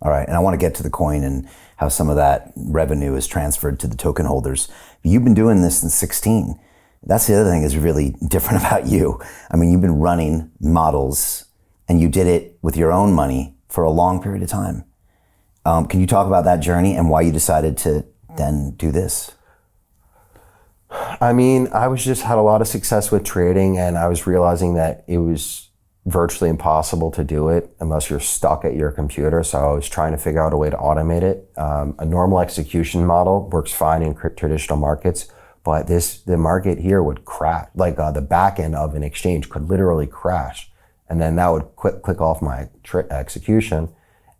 All right, and I want to get to the coin and how some of that revenue is transferred to the token holders. You've been doing this since 16. That's the other thing is really different about you. I mean, you've been running models and you did it with your own money for a long period of time. Can you talk about that journey and why you decided to then do this? I mean, I had a lot of success with trading, and I was realizing that it was virtually impossible to do it unless you're stuck at your computer. So I was trying to figure out a way to automate it. A normal execution model works fine in traditional markets, but the market here would crash. Like the back end of an exchange could literally crash, and then that would click off my execution,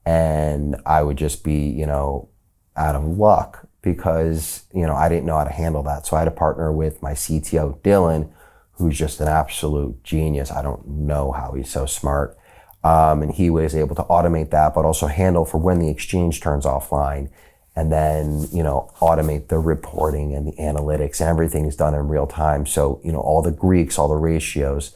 and I would just be, out of luck because, I didn't know how to handle that. So I had to partner with my CTO, Dylan, who's just an absolute genius. I don't know how he's so smart. And he was able to automate that, but also handle for when the exchange turns offline, and then, automate the reporting and the analytics, and everything is done in real time. So, all the Greeks, all the ratios,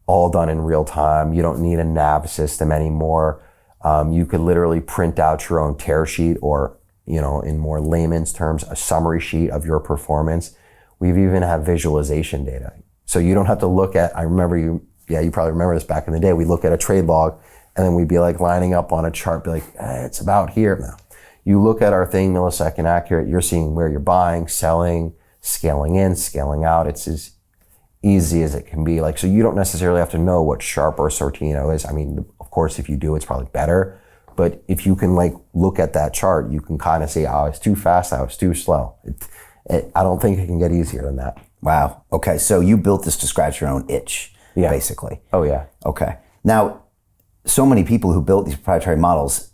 all done in real time. You don't need a nav system anymore. You could literally print out your own tear sheet, or, in more layman's terms, a summary sheet of your performance. We've even have visualization data. So you don't have to look at, I remember you probably remember this back in the day, we'd look at a trade log and then we'd be like lining up on a chart, be like, it's about here now. You look at our thing, millisecond accurate, you're seeing where you're buying, selling, scaling in, scaling out. It's as easy as it can be. So you don't necessarily have to know what Sharp or Sortino is. I mean, of course, if you do, it's probably better. But if you can look at that chart, you can kind of say, oh, it's too fast, I was too slow. I don't think it can get easier than that. Wow. Okay. So you built this to scratch your own itch, basically. Oh, yeah. Okay. Now, so many people who built these proprietary models,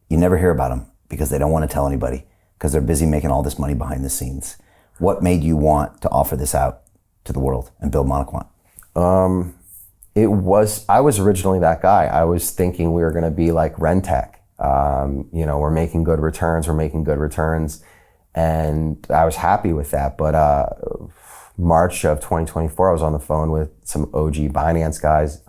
you never hear about them because they don't want to tell anybody because they're busy making all this money behind the scenes. What made you want to offer this out to the world and build Monoquant? I was originally that guy. I was thinking we were going to be like Rentec. We're making good returns. And I was happy with that. But March of 2024, I was on the phone with some OG Binance guys.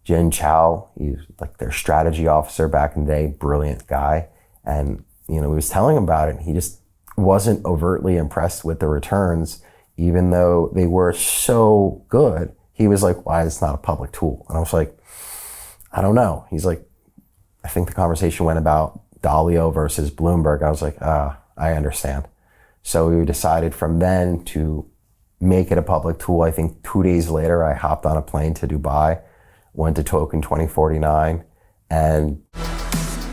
Jin Chao, he's like their strategy officer back in the day, brilliant guy. And, he was telling him about it. And he just wasn't overtly impressed with the returns, even though they were so good. He was like, why is it not a public tool? And I was like, I don't know. He's like, I think the conversation went about Dalio versus Bloomberg. I was like, I understand. So we decided from then to make it a public tool. I think 2 days later, I hopped on a plane to Dubai, went to Token 2049, and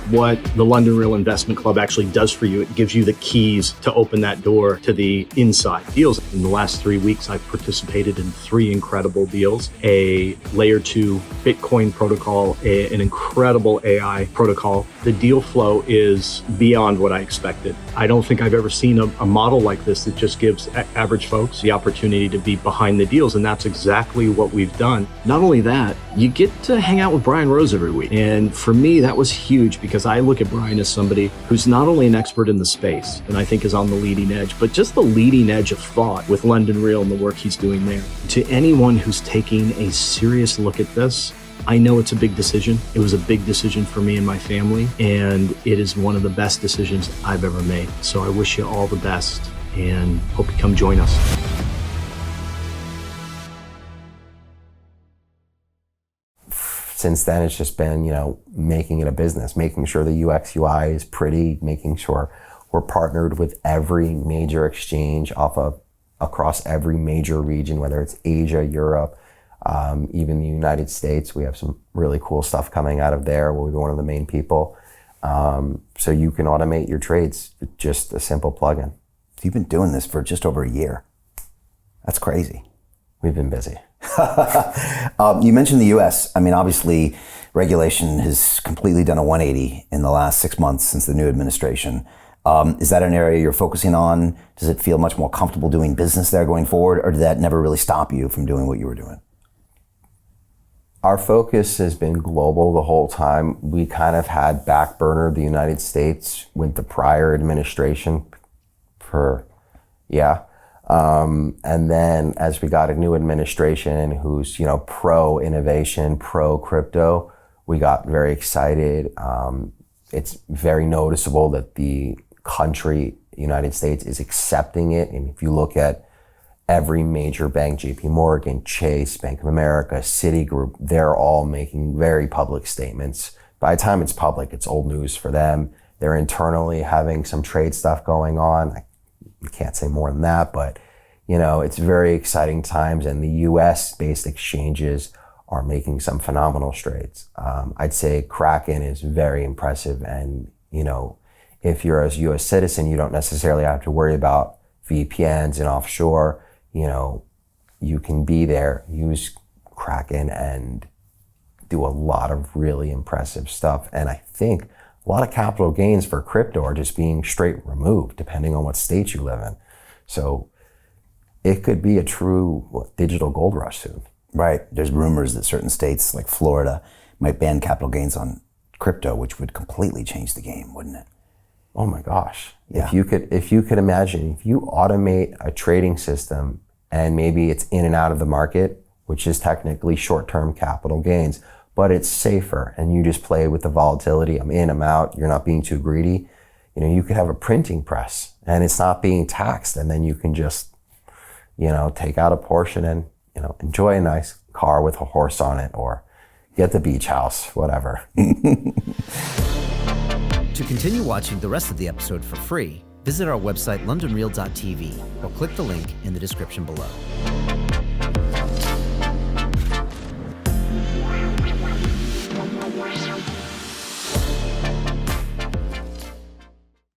what the London Real Investment Club actually does for you, it gives you the keys to open that door to the inside deals. In the last 3 weeks, I've participated in 3 incredible deals: a layer 2 Bitcoin protocol, an incredible AI protocol. The deal flow is beyond what I expected. I don't think I've ever seen a model like this that just gives average folks the opportunity to be behind the deals, and that's exactly what we've done. Not only that, you get to hang out with Brian Rose every week, and for me, that was huge because I look at Brian as somebody who's not only an expert in the space, and I think is on the leading edge, but just the leading edge of thought with London Real and the work he's doing there. To anyone who's taking a serious look at this, I know it's a big decision. It was a big decision for me and my family, and it is one of the best decisions I've ever made. So I wish you all the best and hope you come join us. Since then, it's just been, making it a business, making sure the UX UI is pretty, making sure we're partnered with every major exchange across every major region, whether it's Asia, Europe, even the United States. We have some really cool stuff coming out of there. We'll be one of the main people. So you can automate your trades with just a simple plugin. You've been doing this for just over a year. That's crazy. We've been busy. You mentioned the US. I mean, obviously, regulation has completely done a 180 in the last 6 months since the new administration. Is that an area you're focusing on? Does it feel much more comfortable doing business there going forward, or did that never really stop you from doing what you were doing? Our focus has been global the whole time. We kind of had backburnered the United States with the prior administration and then as we got a new administration who's, pro innovation, pro crypto, we got very excited. it's very noticeable that the country, United States, is accepting it. And if you look at every major bank, JP Morgan, Chase, Bank of America, Citigroup, they're all making very public statements. By the time it's public, it's old news for them. They're internally having some trade stuff going on. I can't say more than that, but it's very exciting times, and the US-based exchanges are making some phenomenal strides. I'd say Kraken is very impressive, and if you're a US citizen, you don't necessarily have to worry about VPNs and offshore. You can be there, use Kraken, and do a lot of really impressive stuff. And I think a lot of capital gains for crypto are just being straight removed, depending on what state you live in. So it could be a true digital gold rush soon. Right. There's rumors that certain states like Florida might ban capital gains on crypto, which would completely change the game, wouldn't it? Oh my gosh. Yeah. If you could imagine, if you automate a trading system and maybe it's in and out of the market, which is technically short-term capital gains, but it's safer and you just play with the volatility. I'm in, I'm out, you're not being too greedy. You could have a printing press and it's not being taxed, and then you can just, take out a portion and, enjoy a nice car with a horse on it, or get the beach house, whatever. To continue watching the rest of the episode for free, visit our website londonreal.tv or click the link in the description below.